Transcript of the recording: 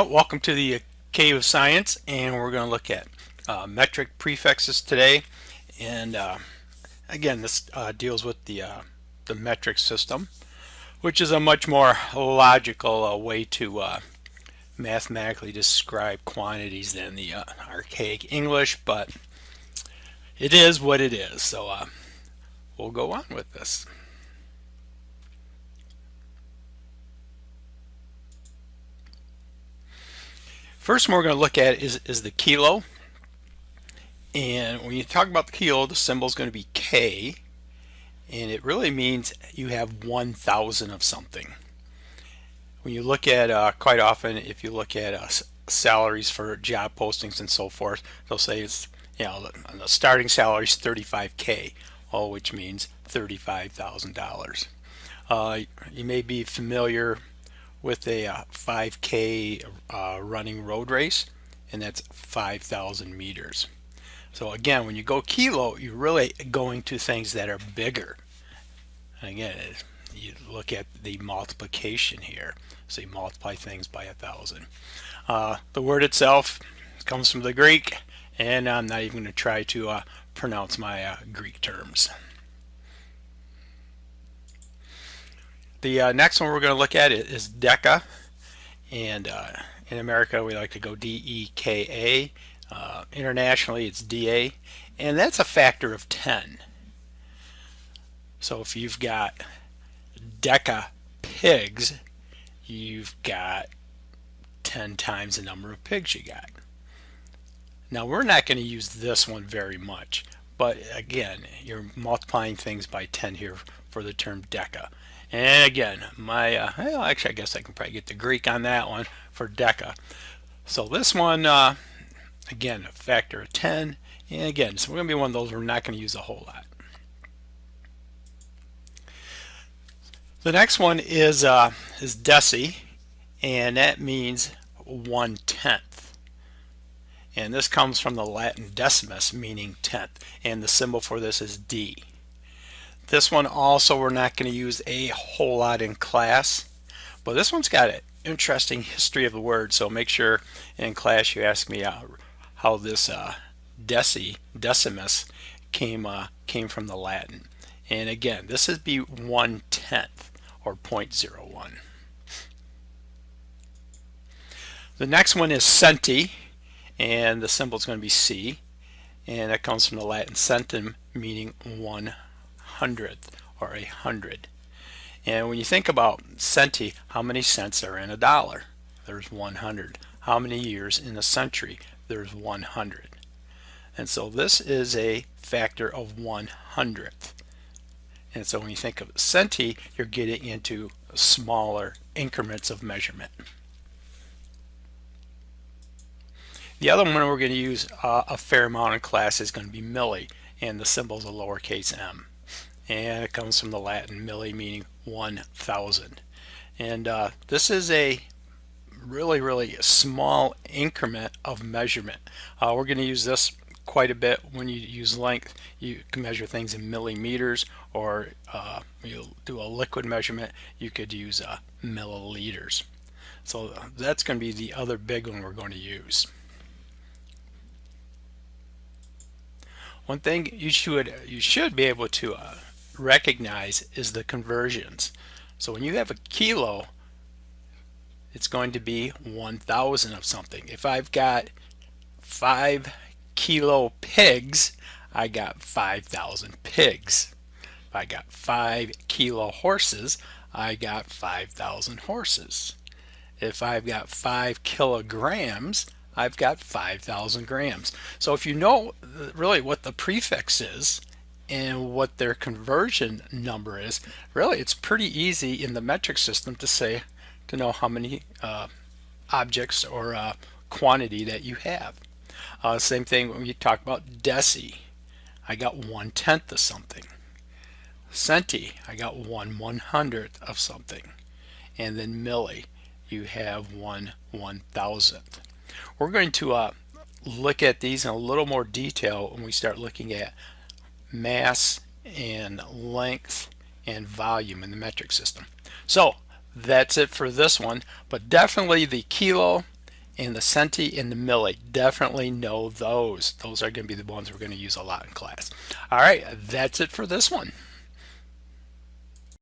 Well, welcome to the Cave of Science, and we're going to look at metric prefixes today. And again, this deals with the metric system, which is a much more logical way to mathematically describe quantities than the archaic English, but it is what it is. So we'll go on with this. First one we're going to look at is the kilo. And when you talk about the kilo, the symbol is going to be K, and it really means you have 1,000 of something. When you look at, quite often, if you look at salaries for job postings and so forth, they'll say it's, the starting salary is 35K, which means $35,000. You may be familiar with a 5K running road race, and that's 5,000 meters. So again, when you go kilo, you're really going to things that are bigger. And again, you look at the multiplication here. So you multiply things by 1,000. The word itself comes from the Greek, and I'm not even going to try to pronounce my Greek terms. The next one we're going to look at is deca, and in America we like to go DEKA. Internationally it's DA, and that's a factor of 10. So if you've got deca pigs, you've got 10 times the number of pigs you got. Now we're not going to use this one very much, but again, you're multiplying things by 10 here for the term deca. And again, well, actually I guess I can probably get the Greek on that one for deca. So this one, again, a factor of 10, and again, so we're going to be one of those we're not going to use a whole lot. The next one is deci, and that means 1/10. And this comes from the Latin decimus, meaning tenth, and the symbol for this is D. This one also we're not going to use a whole lot in class, but this one's got an interesting history of the word, so make sure in class you ask me how this decimus came from the Latin. And again, this would be 1/10 or 0.01. The next one is centi, and the symbol is going to be C, and that comes from the Latin centum, meaning 1/100th or 100. And when you think about centi, how many cents are in a dollar? There's 100. How many years in a century? There's 100. And so this is a factor of 100th. And so when you think of centi, you're getting into smaller increments of measurement. The other one we're going to use a fair amount in class is going to be milli, and the symbol is a lowercase m. And it comes from the Latin milli, meaning 1,000. And this is a really small increment of measurement. We're going to use this quite a bit when you use length. You can measure things in millimeters, or you'll do a liquid measurement, you could use milliliters. So that's going to be the other big one we're going to use. One thing you should be able to recognize is the conversions. So when you have a kilo, it's going to be 1,000 of something. If I've got 5 kilo pigs, I got 5,000 pigs. If I got 5 kilo horses, I got 5,000 horses. If I've got 5 kilograms, I've got 5,000 grams. So if you know really what the prefix is and what their conversion number is, really it's pretty easy in the metric system to know how many objects or quantity that you have. Same thing when you talk about deci. I got 1/10 of something. Centi, I got 1/100th of something. And then milli, you have 1/1000th. We're going to look at these in a little more detail when we start looking at mass and length and volume in the metric system. So that's it for this one, but definitely the kilo and the centi and the milli. Definitely know those. Those are going to be the ones we're going to use a lot in class. All right, that's it for this one.